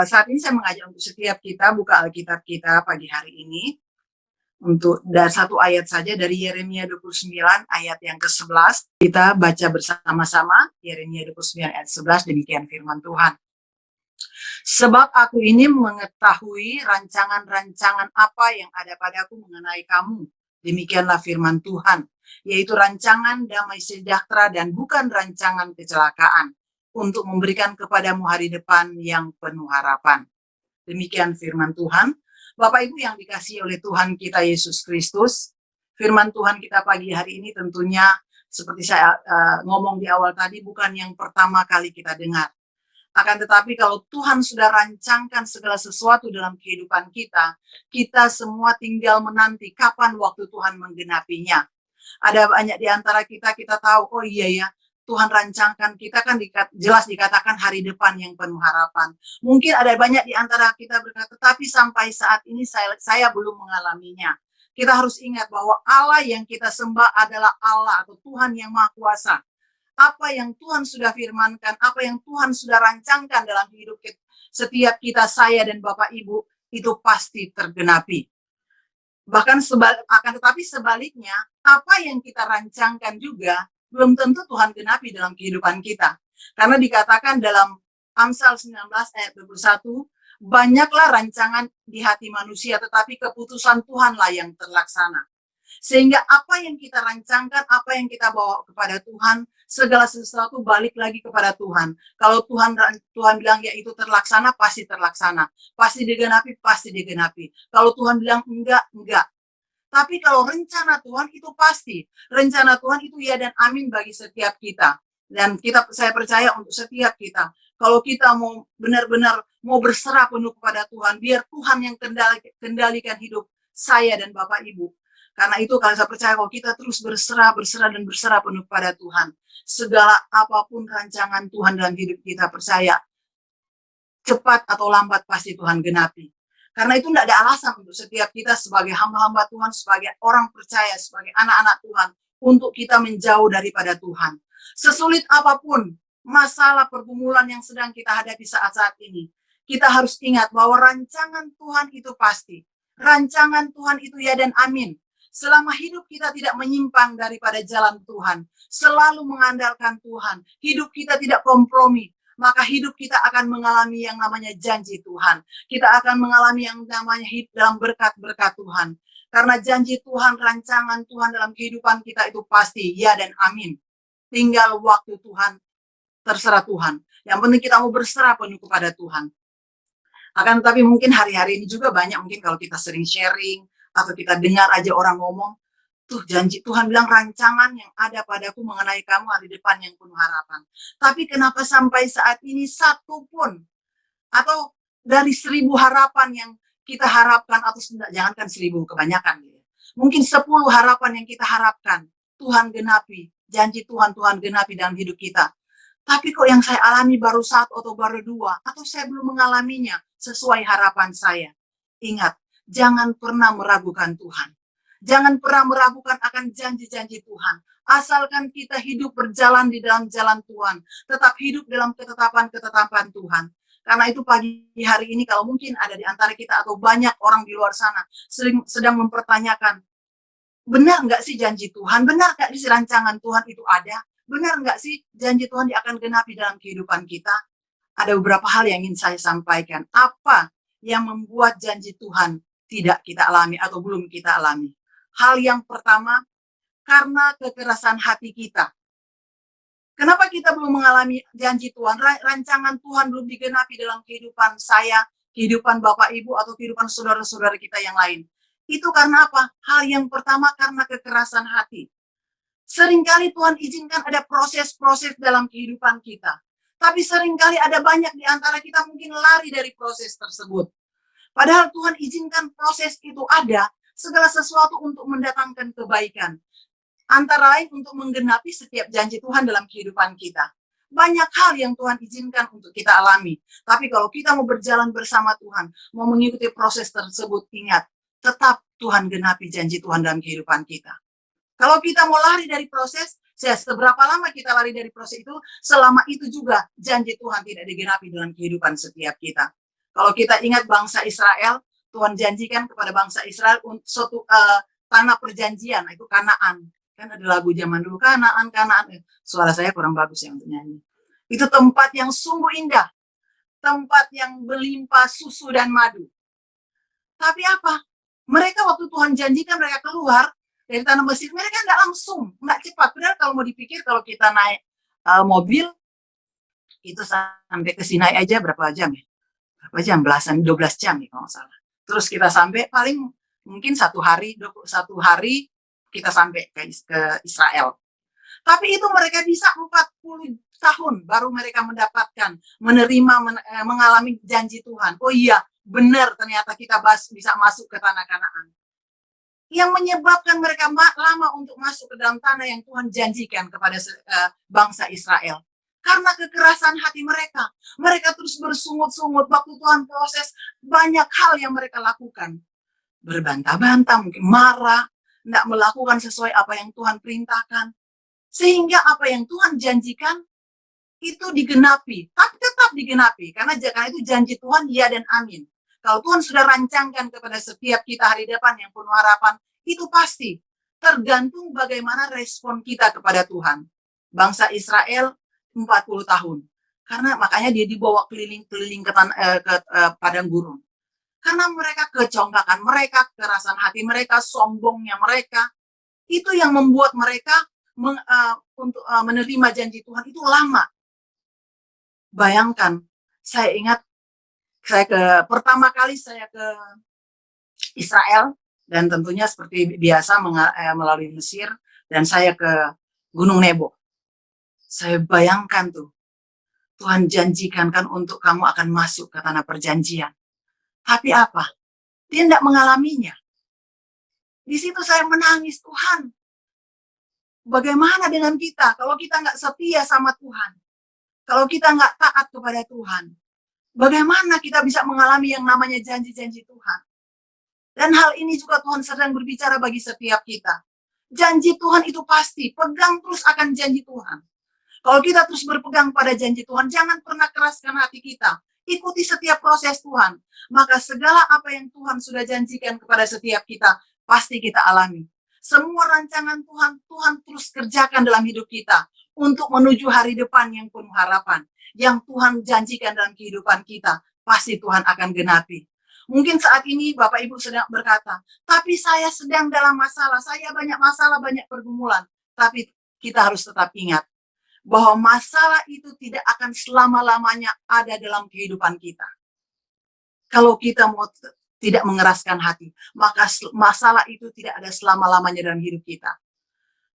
Saat ini saya mengajak untuk setiap kita buka Alkitab kita pagi hari ini untuk dari satu ayat saja dari Yeremia 29 ayat yang ke-11. Kita baca bersama-sama Yeremia 29 ayat 11, demikian firman Tuhan. Sebab aku ini mengetahui rancangan-rancangan apa yang ada padaku mengenai kamu. Demikianlah firman Tuhan, yaitu rancangan damai sejahtera dan bukan rancangan kecelakaan, untuk memberikan kepadamu hari depan yang penuh harapan. Demikian firman Tuhan. Bapak Ibu yang dikasihi oleh Tuhan kita Yesus Kristus, firman Tuhan kita pagi hari ini tentunya seperti saya ngomong di awal tadi, bukan yang pertama kali kita dengar. Akan tetapi kalau Tuhan sudah rancangkan segala sesuatu dalam kehidupan kita, kita semua tinggal menanti kapan waktu Tuhan menggenapinya. Ada banyak di antara kita tahu, oh iya ya, Tuhan rancangkan kita kan jelas dikatakan hari depan yang penuh harapan. Mungkin ada banyak di antara kita berkata, tapi sampai saat ini saya belum mengalaminya. Kita harus ingat bahwa Allah yang kita sembah adalah Allah atau Tuhan yang Maha Kuasa. Apa yang Tuhan sudah firmankan, apa yang Tuhan sudah rancangkan dalam hidup setiap kita, saya dan Bapak Ibu, itu pasti tergenapi. Bahkan akan tetapi sebaliknya, apa yang kita rancangkan juga belum tentu Tuhan genapi dalam kehidupan kita. Karena dikatakan dalam Amsal 19 ayat 21, banyaklah rancangan di hati manusia, tetapi keputusan Tuhanlah yang terlaksana. Sehingga apa yang kita rancangkan, apa yang kita bawa kepada Tuhan, segala sesuatu balik lagi kepada Tuhan. Kalau Tuhan bilang ya itu terlaksana, pasti terlaksana. Pasti digenapi, pasti digenapi. Kalau Tuhan bilang enggak, enggak. Tapi kalau rencana Tuhan itu pasti. Rencana Tuhan itu ya dan amin bagi setiap kita. Dan saya percaya untuk setiap kita. Kalau kita mau benar-benar mau berserah penuh kepada Tuhan, biar Tuhan yang kendalikan hidup saya dan Bapak Ibu. Karena itu kalau saya percaya kalau kita terus berserah penuh kepada Tuhan, segala apapun rancangan Tuhan dalam hidup kita, percaya cepat atau lambat pasti Tuhan genapi. Karena itu tidak ada alasan untuk setiap kita sebagai hamba-hamba Tuhan, sebagai orang percaya, sebagai anak-anak Tuhan, untuk kita menjauh daripada Tuhan. Sesulit apapun masalah pergumulan yang sedang kita hadapi saat-saat ini, kita harus ingat bahwa rancangan Tuhan itu pasti. Rancangan Tuhan itu ya dan amin. Selama hidup kita tidak menyimpang daripada jalan Tuhan, selalu mengandalkan Tuhan, hidup kita tidak kompromi, maka hidup kita akan mengalami yang namanya janji Tuhan. Kita akan mengalami yang namanya hidup dalam berkat-berkat Tuhan. Karena janji Tuhan, rancangan Tuhan dalam kehidupan kita itu pasti ya dan amin. Tinggal waktu Tuhan, terserah Tuhan. Yang penting kita mau berserah penuh kepada Tuhan. Akan tetapi mungkin hari-hari ini juga banyak, mungkin kalau kita sering sharing, atau kita dengar aja orang ngomong, tuh janji Tuhan bilang rancangan yang ada padaku mengenai kamu hari depan yang penuh harapan. Tapi kenapa sampai saat ini satu pun atau dari 1000 harapan yang kita harapkan, atau jangankan 1000, kebanyakan gitu. Mungkin 10 harapan yang kita harapkan Tuhan genapi, janji Tuhan genapi dalam hidup kita. Tapi kok yang saya alami baru 1 atau baru 2, atau saya belum mengalaminya sesuai harapan saya. Ingat, jangan pernah meragukan Tuhan. Jangan pernah meragukan akan janji-janji Tuhan. Asalkan kita hidup berjalan di dalam jalan Tuhan. Tetap hidup dalam ketetapan-ketetapan Tuhan. Karena itu pagi hari ini kalau mungkin ada di antara kita atau banyak orang di luar sana sedang mempertanyakan, benar nggak sih janji Tuhan? Benar nggak sih rancangan Tuhan itu ada? Benar nggak sih janji Tuhan akan genapi dalam kehidupan kita? Ada beberapa hal yang ingin saya sampaikan. Apa yang membuat janji Tuhan tidak kita alami atau belum kita alami? Hal yang pertama, karena kekerasan hati kita. Kenapa kita belum mengalami janji Tuhan? Rancangan Tuhan belum digenapi dalam kehidupan saya, kehidupan Bapak Ibu, atau kehidupan saudara-saudara kita yang lain. Itu karena apa? Hal yang pertama karena kekerasan hati. Seringkali Tuhan izinkan ada proses-proses dalam kehidupan kita. Tapi seringkali ada banyak di antara kita mungkin lari dari proses tersebut. Padahal Tuhan izinkan proses itu ada, segala sesuatu untuk mendatangkan kebaikan. Antara lain untuk menggenapi setiap janji Tuhan dalam kehidupan kita. Banyak hal yang Tuhan izinkan untuk kita alami. Tapi kalau kita mau berjalan bersama Tuhan, mau mengikuti proses tersebut, ingat, tetap Tuhan genapi janji Tuhan dalam kehidupan kita. Kalau kita mau lari dari proses, Seberapa lama kita lari dari proses itu, selama itu juga janji Tuhan tidak digenapi dalam kehidupan setiap kita. Kalau kita ingat bangsa Israel, Tuhan janjikan kepada bangsa Israel untuk suatu tanah perjanjian, itu Kanaan. Kan ada lagu zaman dulu, Kanaan, Kanaan. Suara saya kurang bagus ya untuk nyanyi. Itu tempat yang sungguh indah, tempat yang berlimpah susu dan madu. Tapi apa? Mereka waktu Tuhan janjikan mereka keluar dari tanah Mesir, mereka nggak langsung, nggak cepat. Padahal kalau mau dipikir, kalau kita naik mobil, itu sampai ke Sinai aja berapa jam ya? Berapa jam? 12 jam ya kalau nggak salah. Terus kita sampai paling mungkin satu hari kita sampai ke Israel. Tapi itu mereka bisa 40 tahun baru mereka menerima, mengalami janji Tuhan. Oh iya, benar ternyata kita bisa masuk ke tanah Kanaan. Yang menyebabkan mereka lama untuk masuk ke dalam tanah yang Tuhan janjikan kepada bangsa Israel. Karena kekerasan hati mereka. Mereka terus bersungut-sungut. Waktu Tuhan proses, banyak hal yang mereka lakukan. Berbantah-bantah, mungkin marah, tidak melakukan sesuai apa yang Tuhan perintahkan. Sehingga apa yang Tuhan janjikan, itu digenapi. Tapi tetap digenapi. Karena itu janji Tuhan, ya dan amin. Kalau Tuhan sudah rancangkan kepada setiap kita hari depan yang penuh harapan, itu pasti tergantung bagaimana respon kita kepada Tuhan. Bangsa Israel 40 tahun. Karena makanya dia dibawa keliling-keliling ke padang gurun. Karena mereka kecongkakan mereka, kekerasan hati mereka, sombongnya mereka, itu yang membuat mereka untuk menerima janji Tuhan itu lama. Bayangkan, saya ingat pertama kali saya ke Israel, dan tentunya seperti biasa melalui Mesir, dan saya ke Gunung Nebo. Saya bayangkan tuh, Tuhan janjikan kan untuk kamu akan masuk ke tanah perjanjian. Tapi apa? Dia tidak mengalaminya. Di situ saya menangis, Tuhan, bagaimana dengan kita kalau kita nggak setia sama Tuhan? Kalau kita nggak taat kepada Tuhan, bagaimana kita bisa mengalami yang namanya janji-janji Tuhan? Dan hal ini juga Tuhan sedang berbicara bagi setiap kita. Janji Tuhan itu pasti, pegang terus akan janji Tuhan. Kalau kita terus berpegang pada janji Tuhan, jangan pernah keraskan hati kita. Ikuti setiap proses Tuhan. Maka segala apa yang Tuhan sudah janjikan kepada setiap kita, pasti kita alami. Semua rancangan Tuhan, Tuhan terus kerjakan dalam hidup kita untuk menuju hari depan yang penuh harapan. Yang Tuhan janjikan dalam kehidupan kita, pasti Tuhan akan genapi. Mungkin saat ini Bapak Ibu sedang berkata, tapi saya sedang dalam masalah, saya banyak masalah, banyak pergumulan. Tapi kita harus tetap ingat bahwa masalah itu tidak akan selama-lamanya ada dalam kehidupan kita. Kalau kita mau tidak mengeraskan hati, maka masalah itu tidak ada selama-lamanya dalam hidup kita.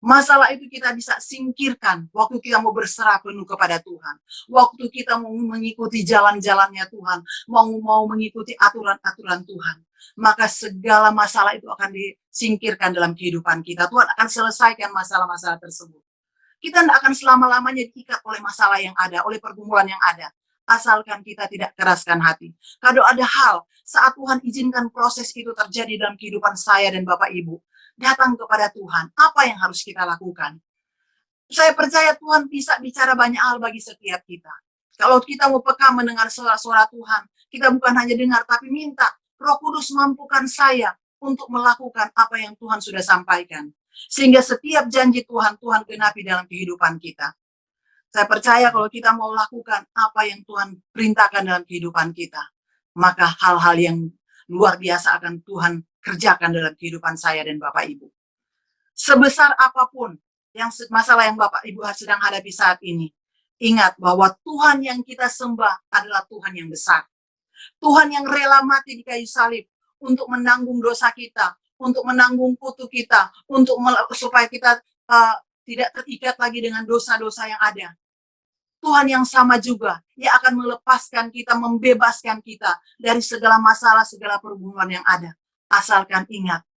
Masalah itu kita bisa singkirkan waktu kita mau berserah penuh kepada Tuhan. Waktu kita mau mengikuti jalan-jalannya Tuhan. Mau mengikuti aturan-aturan Tuhan. Maka segala masalah itu akan disingkirkan dalam kehidupan kita. Tuhan akan selesaikan masalah-masalah tersebut. Kita tidak akan selama-lamanya diikat oleh masalah yang ada, oleh pergumulan yang ada. Asalkan kita tidak keraskan hati. Kalau ada hal saat Tuhan izinkan proses itu terjadi dalam kehidupan saya dan Bapak Ibu, datang kepada Tuhan, apa yang harus kita lakukan? Saya percaya Tuhan bisa bicara banyak hal bagi setiap kita. Kalau kita mau peka mendengar suara-suara Tuhan, kita bukan hanya dengar, tapi minta Roh Kudus mampukan saya untuk melakukan apa yang Tuhan sudah sampaikan. Sehingga setiap janji Tuhan, Tuhan genapi dalam kehidupan kita. Saya percaya kalau kita mau lakukan apa yang Tuhan perintahkan dalam kehidupan kita, maka hal-hal yang luar biasa akan Tuhan kerjakan dalam kehidupan saya dan Bapak Ibu. Sebesar apapun yang masalah yang Bapak Ibu sedang hadapi saat ini, ingat bahwa Tuhan yang kita sembah adalah Tuhan yang besar. Tuhan yang rela mati di kayu salib untuk menanggung dosa kita, untuk menanggung kutuk kita, supaya kita tidak terikat lagi dengan dosa-dosa yang ada. Tuhan yang sama juga, yang akan melepaskan kita, membebaskan kita dari segala masalah, segala pergumulan yang ada. Asalkan ingat,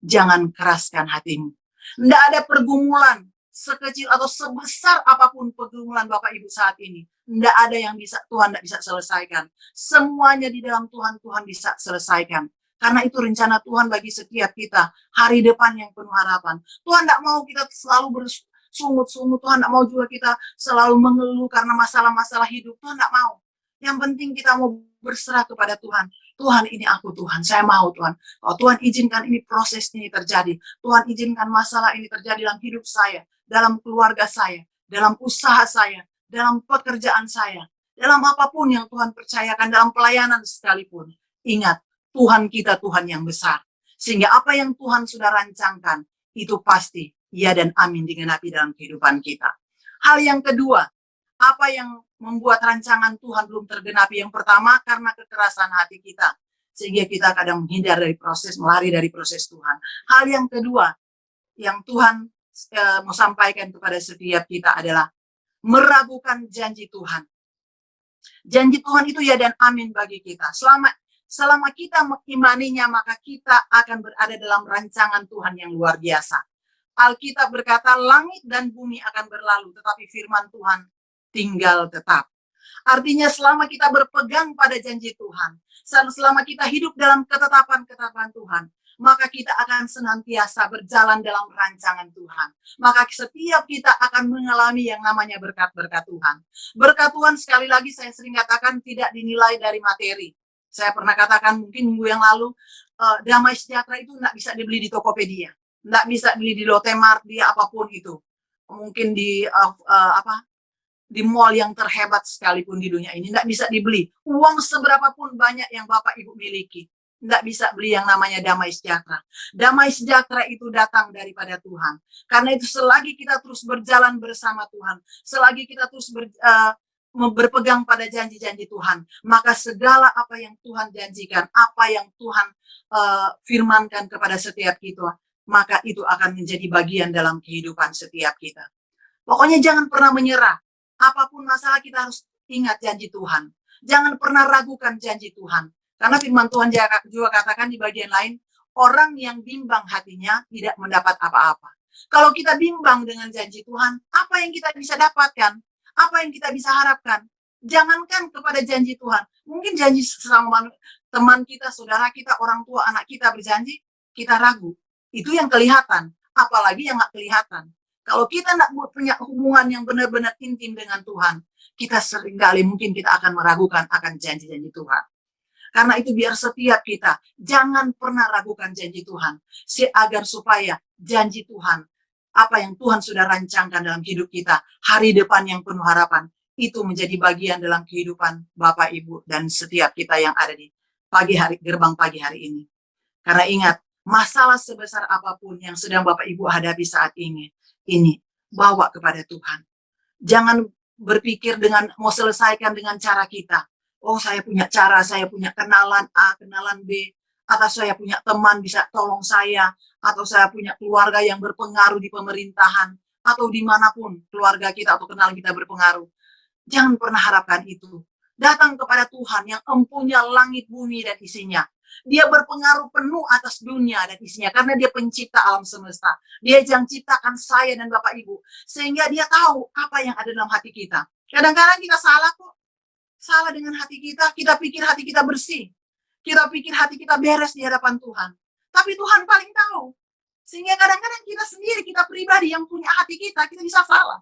jangan keraskan hatimu. Tidak ada pergumulan sekecil atau sebesar apapun pergumulan Bapak Ibu saat ini. Tidak ada yang Tuhan tidak bisa selesaikan. Semuanya di dalam Tuhan bisa selesaikan. Karena itu rencana Tuhan bagi setiap kita. Hari depan yang penuh harapan. Tuhan tidak mau kita selalu sungut-sungut. Tuhan nggak mau juga kita selalu mengeluh karena masalah-masalah hidup. Tuhan nggak mau. Yang penting kita mau berserah kepada Tuhan. Tuhan, ini aku Tuhan, saya mau Tuhan. Kalau Tuhan izinkan ini proses ini terjadi. Tuhan izinkan masalah ini terjadi dalam hidup saya, dalam keluarga saya, dalam usaha saya, dalam pekerjaan saya, dalam apapun yang Tuhan percayakan, dalam pelayanan sekalipun. Ingat, Tuhan kita Tuhan yang besar. Sehingga apa yang Tuhan sudah rancangkan, itu pasti ya dan amin digenapi dalam kehidupan kita. Hal yang kedua, apa yang membuat rancangan Tuhan belum tergenapi? Yang pertama, karena kekerasan hati kita. Sehingga kita kadang menghindar dari proses, melari dari proses Tuhan. Hal yang kedua, yang Tuhan mau sampaikan kepada setiap kita adalah meragukan janji Tuhan. Janji Tuhan itu ya dan amin bagi kita. Selama kita mengimaninya, maka kita akan berada dalam rancangan Tuhan yang luar biasa. Alkitab berkata, langit dan bumi akan berlalu, tetapi firman Tuhan tinggal tetap. Artinya selama kita berpegang pada janji Tuhan, selama kita hidup dalam ketetapan-ketetapan Tuhan, maka kita akan senantiasa berjalan dalam rancangan Tuhan. Maka setiap kita akan mengalami yang namanya berkat-berkat Tuhan. Berkat Tuhan, sekali lagi saya sering katakan, tidak dinilai dari materi. Saya pernah katakan mungkin minggu yang lalu, damai sejahtera itu tidak bisa dibeli di Tokopedia, tidak bisa beli di Lotte Mart, di apapun itu. Mungkin di mall yang terhebat sekalipun di dunia ini, tidak bisa dibeli. Uang seberapapun banyak yang Bapak Ibu miliki, tidak bisa beli yang namanya damai sejahtera. Damai sejahtera itu datang daripada Tuhan. Karena itu selagi kita terus berjalan bersama Tuhan, selagi kita terus berpegang pada janji-janji Tuhan, maka segala apa yang Tuhan janjikan, apa yang Tuhan firmankan kepada setiap kita, maka itu akan menjadi bagian dalam kehidupan setiap kita. Pokoknya jangan pernah menyerah. Apapun masalah, kita harus ingat janji Tuhan. Jangan pernah ragukan janji Tuhan. Karena firman Tuhan juga katakan di bagian lain, orang yang bimbang hatinya tidak mendapat apa-apa. Kalau kita bimbang dengan janji Tuhan, apa yang kita bisa dapatkan? Apa yang kita bisa harapkan? Jangankan kepada janji Tuhan. Mungkin janji sama teman kita, saudara kita, orang tua, anak kita berjanji, kita ragu. Itu yang kelihatan. Apalagi yang nggak kelihatan. Kalau kita tidak punya hubungan yang benar-benar intim dengan Tuhan, kita seringkali mungkin kita akan meragukan akan janji-janji Tuhan. Karena itu biar setiap kita jangan pernah ragukan janji Tuhan, agar supaya janji Tuhan, apa yang Tuhan sudah rancangkan dalam hidup kita, hari depan yang penuh harapan, itu menjadi bagian dalam kehidupan Bapak, Ibu, dan setiap kita yang ada di gerbang pagi hari ini. Karena ingat, masalah sebesar apapun yang sedang Bapak Ibu hadapi saat ini bawa kepada Tuhan. Jangan berpikir dengan mau selesaikan dengan cara kita. Oh, saya punya cara, saya punya kenalan A, kenalan B, atau saya punya teman bisa tolong saya, atau saya punya keluarga yang berpengaruh di pemerintahan, atau dimanapun keluarga kita atau kenalan kita berpengaruh. Jangan pernah harapkan itu. Datang kepada Tuhan yang empunya langit, bumi, dan isinya. Dia berpengaruh penuh atas dunia dan isinya karena dia pencipta alam semesta. Dia yang ciptakan saya dan Bapak Ibu. Sehingga dia tahu apa yang ada dalam hati kita. Kadang-kadang kita salah kok. Salah dengan hati kita. Kita pikir hati kita bersih. Kita pikir hati kita beres di hadapan Tuhan. Tapi Tuhan paling tahu. Sehingga kadang-kadang kita sendiri, kita pribadi yang punya hati kita bisa salah.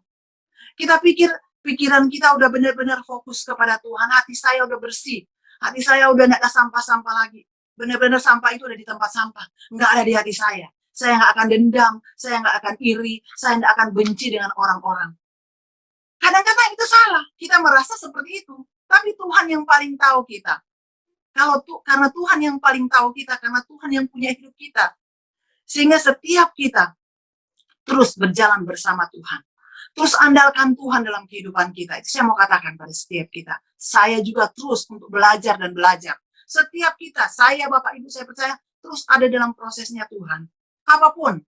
Kita pikir pikiran kita udah benar-benar fokus kepada Tuhan. Hati saya udah bersih. Hati saya udah nggak ada sampah-sampah lagi. Benar-benar sampah itu ada di tempat sampah. Nggak ada di hati saya. Saya nggak akan dendam. Saya nggak akan iri. Saya nggak akan benci dengan orang-orang. Kadang-kadang itu salah. Kita merasa seperti itu. Tapi Tuhan yang paling tahu kita. Karena Tuhan yang paling tahu kita. Karena Tuhan yang punya hidup kita. Sehingga setiap kita terus berjalan bersama Tuhan. Terus andalkan Tuhan dalam kehidupan kita. Itu saya mau katakan pada setiap kita. Saya juga terus untuk belajar dan belajar. Setiap kita, saya, Bapak, Ibu, saya percaya terus ada dalam prosesnya Tuhan. Apapun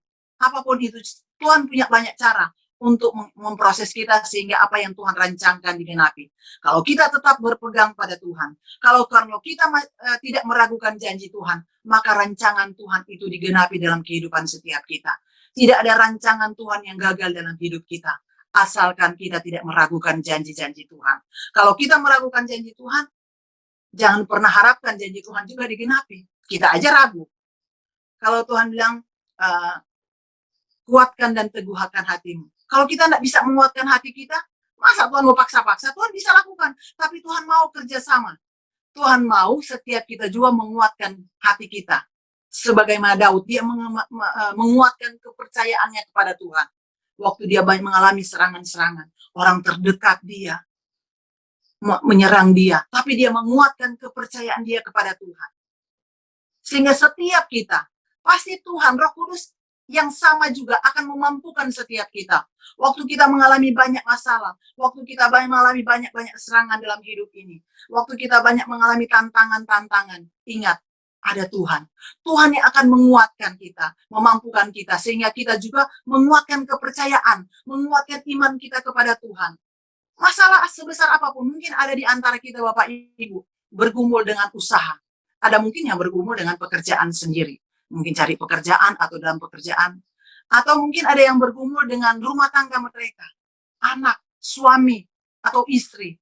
itu, Tuhan punya banyak cara untuk memproses kita sehingga apa yang Tuhan rancangkan digenapi. Kalau kita tetap berpegang pada Tuhan, kalau kita tidak meragukan janji Tuhan, maka rancangan Tuhan itu digenapi dalam kehidupan setiap kita. Tidak ada rancangan Tuhan yang gagal dalam hidup kita, asalkan kita tidak meragukan janji-janji Tuhan. Kalau kita meragukan janji Tuhan, jangan pernah harapkan janji Tuhan juga digenapi. Kita aja ragu. Kalau Tuhan bilang, kuatkan dan teguhkan hatimu. Kalau kita tidak bisa menguatkan hati kita, masa Tuhan mau paksa-paksa? Tuhan bisa lakukan, tapi Tuhan mau kerjasama. Tuhan mau setiap kita juga menguatkan hati kita. Sebagaimana Daud, dia menguatkan kepercayaannya kepada Tuhan. Waktu dia banyak mengalami serangan-serangan, orang terdekat dia menyerang dia, tapi dia menguatkan kepercayaan dia kepada Tuhan. Sehingga setiap kita, pasti Tuhan, Roh Kudus yang sama juga akan memampukan setiap kita. Waktu kita mengalami banyak masalah, waktu kita mengalami banyak-banyak serangan dalam hidup ini, waktu kita banyak mengalami tantangan-tantangan, ingat, ada Tuhan. Tuhan yang akan menguatkan kita, memampukan kita, sehingga kita juga menguatkan kepercayaan, menguatkan iman kita kepada Tuhan. Masalah sebesar apapun, mungkin ada di antara kita Bapak Ibu, bergumul dengan usaha. Ada mungkin yang bergumul dengan pekerjaan sendiri. Mungkin cari pekerjaan atau dalam pekerjaan. Atau mungkin ada yang bergumul dengan rumah tangga mereka. Anak, suami, atau istri.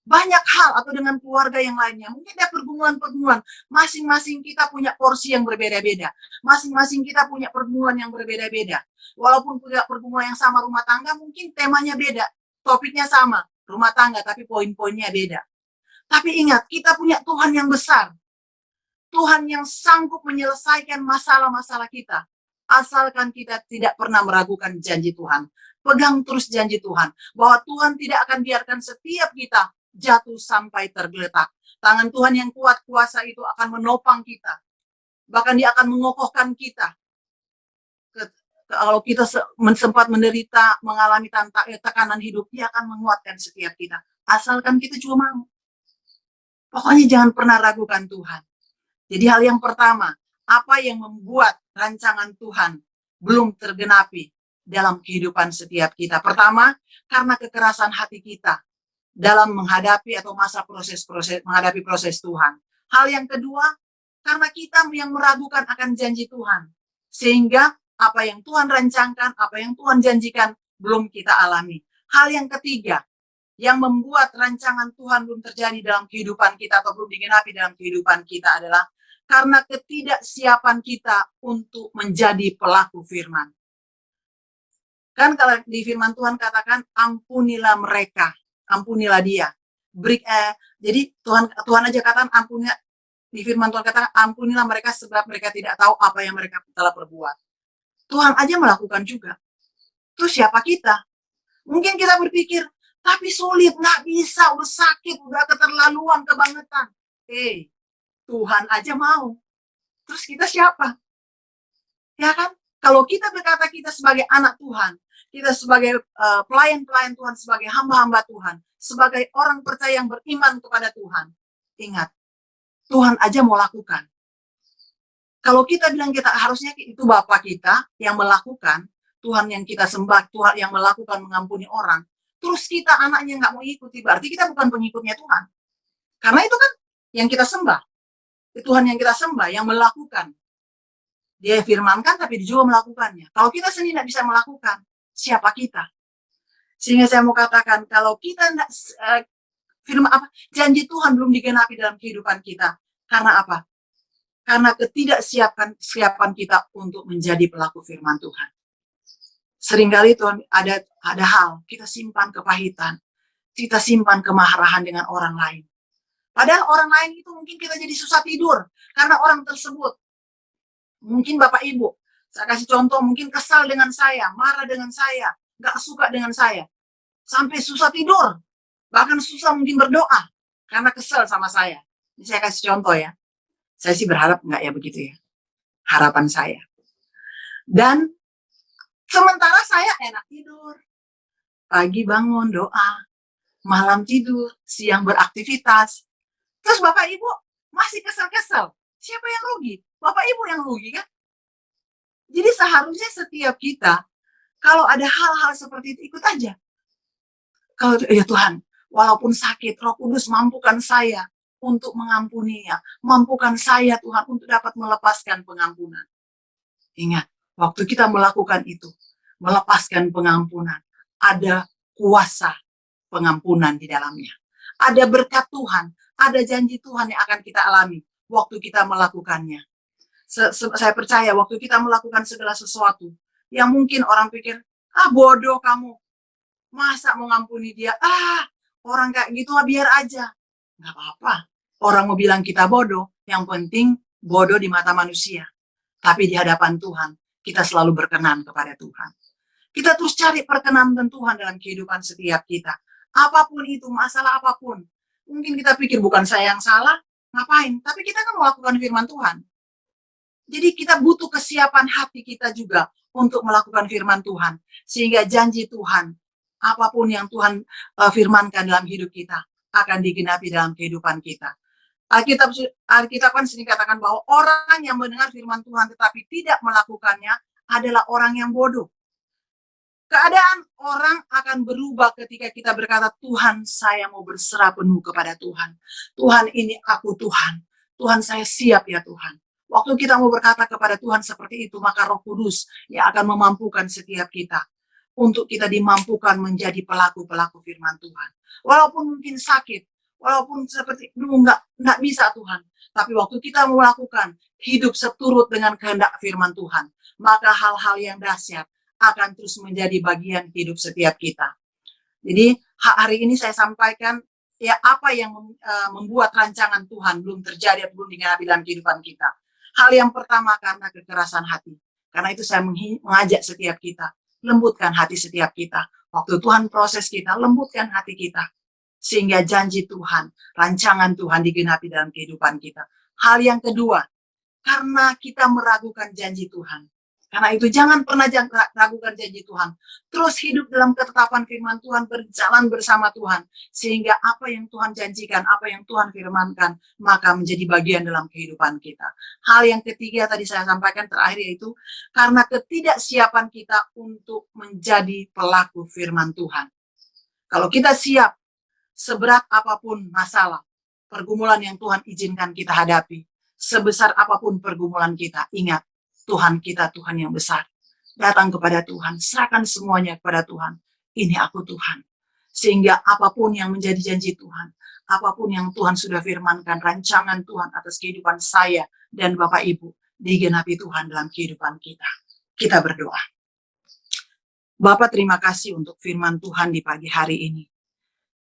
Banyak hal atau dengan keluarga yang lainnya. Mungkin ada pergumulan-pergumulan. Masing-masing kita punya porsi yang berbeda-beda. Masing-masing kita punya pergumulan yang berbeda-beda. Walaupun punya pergumulan yang sama rumah tangga, mungkin temanya beda. Topiknya sama, rumah tangga, tapi poin-poinnya beda. Tapi ingat, kita punya Tuhan yang besar. Tuhan yang sanggup menyelesaikan masalah-masalah kita. Asalkan kita tidak pernah meragukan janji Tuhan. Pegang terus janji Tuhan. Bahwa Tuhan tidak akan biarkan setiap kita jatuh sampai tergeletak. Tangan Tuhan yang kuat kuasa itu akan menopang kita. Bahkan dia akan mengokohkan kita. Kalau kita sempat menderita, mengalami tekanan hidup, dia akan menguatkan setiap kita. Asalkan kita cuma mau. Pokoknya jangan pernah ragukan Tuhan. Jadi hal yang pertama, apa yang membuat rancangan Tuhan belum tergenapi dalam kehidupan setiap kita? Pertama, karena kekerasan hati kita dalam menghadapi atau masa menghadapi proses Tuhan. Hal yang kedua, karena kita yang meragukan akan janji Tuhan. Sehingga apa yang Tuhan rancangkan, apa yang Tuhan janjikan belum kita alami. Hal yang ketiga, yang membuat rancangan Tuhan belum terjadi dalam kehidupan kita atau belum digenapi dalam kehidupan kita adalah karena ketidaksiapan kita untuk menjadi pelaku firman. Kan kalau di firman Tuhan katakan, ampunilah mereka, ampunilah dia. Jadi Tuhan aja katakan, ampunilah, di firman Tuhan katakan, ampunilah mereka sebab mereka tidak tahu apa yang mereka telah perbuat. Tuhan aja melakukan juga. Terus siapa kita? Mungkin kita berpikir, tapi sulit, nggak bisa, udah sakit, udah keterlaluan, kebangetan. Tuhan aja mau. Terus kita siapa? Ya kan? Kalau kita berkata kita sebagai anak Tuhan, kita sebagai pelayan-pelayan Tuhan, sebagai hamba-hamba Tuhan, sebagai orang percaya yang beriman kepada Tuhan, ingat, Tuhan aja mau lakukan. Kalau kita bilang kita harusnya itu Bapa kita yang melakukan, Tuhan yang kita sembah, Tuhan yang melakukan mengampuni orang, terus kita anaknya nggak mau ikuti, berarti kita bukan pengikutnya Tuhan. Karena itu kan yang kita sembah. Tuhan yang kita sembah, yang melakukan. Dia firmankan, tapi dia juga melakukannya. Kalau kita sendiri tidak bisa melakukan, siapa kita? Sehingga saya mau katakan, kalau kita tidak, janji Tuhan belum digenapi dalam kehidupan kita. Karena apa? Karena ketidaksiapan kita untuk menjadi pelaku firman Tuhan. Seringkali Tuhan ada hal, kita simpan kepahitan, kita simpan kemarahan dengan orang lain. Padahal orang lain itu mungkin kita jadi susah tidur karena orang tersebut. Mungkin Bapak Ibu, saya kasih contoh, mungkin kesal dengan saya, marah dengan saya, gak suka dengan saya. Sampai susah tidur, bahkan susah mungkin berdoa karena kesal sama saya. Ini saya kasih contoh ya. Saya sih berharap enggak ya begitu ya. Harapan saya. Dan sementara saya enak tidur. Pagi bangun doa, malam tidur, siang beraktivitas. Terus Bapak Ibu masih kesel-kesel. Siapa yang rugi? Bapak Ibu yang rugi kan? Jadi seharusnya setiap kita, kalau ada hal-hal seperti itu, ikut aja. Kalau ya Tuhan, walaupun sakit, Roh Kudus mampukan saya untuk mengampuninya. Mampukan saya Tuhan untuk dapat melepaskan pengampunan. Ingat, waktu kita melakukan itu, melepaskan pengampunan, ada kuasa pengampunan di dalamnya. Ada berkat Tuhan, ada janji Tuhan yang akan kita alami waktu kita melakukannya. Saya percaya waktu kita melakukan segala sesuatu yang mungkin orang pikir, Ah, bodoh kamu. Masa mau ngampuni dia? Ah, orang kayak gitu mah biar aja. Nggak apa-apa. Orang mau bilang kita bodoh, yang penting bodoh di mata manusia. Tapi di hadapan Tuhan, kita selalu berkenan kepada Tuhan. Kita terus cari perkenan Tuhan dalam kehidupan setiap kita. Apapun itu, masalah apapun. Mungkin kita pikir bukan saya yang salah, ngapain? Tapi kita kan melakukan firman Tuhan. Jadi kita butuh kesiapan hati kita juga untuk melakukan firman Tuhan. Sehingga janji Tuhan, apapun yang Tuhan firmankan dalam hidup kita, akan digenapi dalam kehidupan kita. Alkitab kan sering katakan bahwa orang yang mendengar firman Tuhan tetapi tidak melakukannya adalah orang yang bodoh. Keadaan orang akan berubah ketika kita berkata, Tuhan, saya mau berserah penuh kepada Tuhan. Tuhan, ini aku Tuhan. Tuhan, saya siap ya Tuhan. Waktu kita mau berkata kepada Tuhan seperti itu, maka Roh Kudus yang akan memampukan setiap kita untuk kita dimampukan menjadi pelaku-pelaku firman Tuhan. Walaupun mungkin sakit, walaupun seperti nggak bisa Tuhan, tapi waktu kita melakukan hidup seturut dengan kehendak firman Tuhan, maka hal-hal yang dahsyat akan terus menjadi bagian hidup setiap kita. Jadi hari ini saya sampaikan ya apa yang membuat rancangan Tuhan belum terjadi, belum digenapi dalam kehidupan kita. Hal yang pertama karena kekerasan hati. Karena itu saya mengajak setiap kita, lembutkan hati setiap kita. Waktu Tuhan proses kita, lembutkan hati kita. Sehingga janji Tuhan, rancangan Tuhan digenapi dalam kehidupan kita. Hal yang kedua, karena kita meragukan janji Tuhan. Karena itu jangan pernah ragukan janji Tuhan. Terus hidup dalam ketetapan firman Tuhan, berjalan bersama Tuhan. Sehingga apa yang Tuhan janjikan, apa yang Tuhan firmankan, maka menjadi bagian dalam kehidupan kita. Hal yang ketiga tadi saya sampaikan terakhir yaitu, karena ketidaksiapan kita untuk menjadi pelaku firman Tuhan. Kalau kita siap, seberat apapun masalah, pergumulan yang Tuhan izinkan kita hadapi, sebesar apapun pergumulan kita, ingat, Tuhan kita Tuhan yang besar. Datang kepada Tuhan, serahkan semuanya kepada Tuhan. Ini aku Tuhan. Sehingga apapun yang menjadi janji Tuhan, apapun yang Tuhan sudah firmankan, rancangan Tuhan atas kehidupan saya dan Bapak Ibu, digenapi Tuhan dalam kehidupan kita. Kita berdoa. Bapak, terima kasih untuk firman Tuhan di pagi hari ini.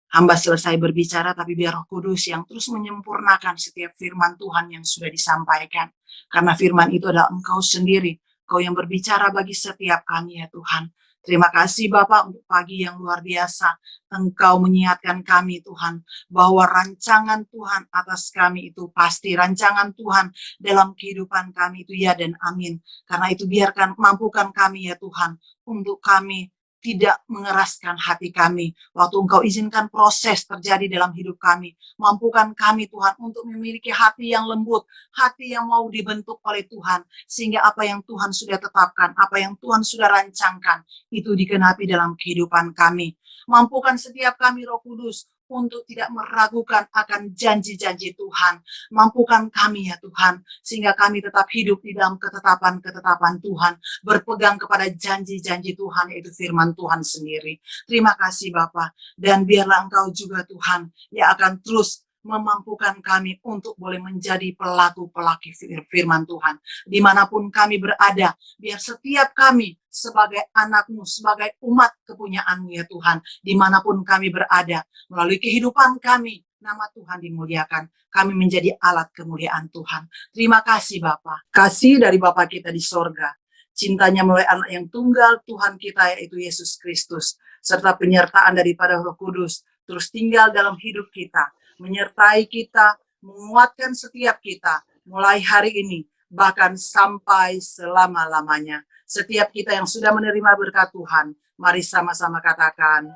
Hamba selesai berbicara, tapi biar Roh Kudus yang terus menyempurnakan setiap firman Tuhan yang sudah disampaikan. Karena firman itu adalah Engkau sendiri, Engkau yang berbicara bagi setiap kami ya Tuhan. Terima kasih Bapak untuk pagi yang luar biasa. Engkau mengingatkan kami Tuhan, bahwa rancangan Tuhan atas kami itu pasti. Rancangan Tuhan dalam kehidupan kami itu ya dan amin. Karena itu biarkan, mampukan kami ya Tuhan, untuk kami tidak mengeraskan hati kami. Waktu Engkau izinkan proses terjadi dalam hidup kami, mampukan kami Tuhan untuk memiliki hati yang lembut, hati yang mau dibentuk oleh Tuhan, sehingga apa yang Tuhan sudah tetapkan, apa yang Tuhan sudah rancangkan, itu digenapi dalam kehidupan kami. Mampukan setiap kami Roh Kudus untuk tidak meragukan akan janji-janji Tuhan. Mampukan kami ya Tuhan, sehingga kami tetap hidup di dalam ketetapan-ketetapan Tuhan, berpegang kepada janji-janji Tuhan, yaitu firman Tuhan sendiri. Terima kasih Bapa, dan biarlah Engkau juga Tuhan yang akan terus memampukan kami untuk boleh menjadi pelaku-pelaku firman Tuhan. Dimanapun kami berada, biar setiap kami sebagai anak-Mu, sebagai umat kepunyaan-Mu ya Tuhan, dimanapun kami berada, melalui kehidupan kami, nama Tuhan dimuliakan. Kami menjadi alat kemuliaan Tuhan. Terima kasih Bapa. Kasih dari Bapa kita di sorga, cintanya melalui anak yang tunggal Tuhan kita yaitu Yesus Kristus, serta penyertaan daripada Roh Kudus, terus tinggal dalam hidup kita, menyertai kita, menguatkan setiap kita, mulai hari ini, bahkan sampai selama-lamanya. Setiap kita yang sudah menerima berkat Tuhan, mari sama-sama katakan,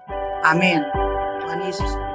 amin. Tuhan Yesus.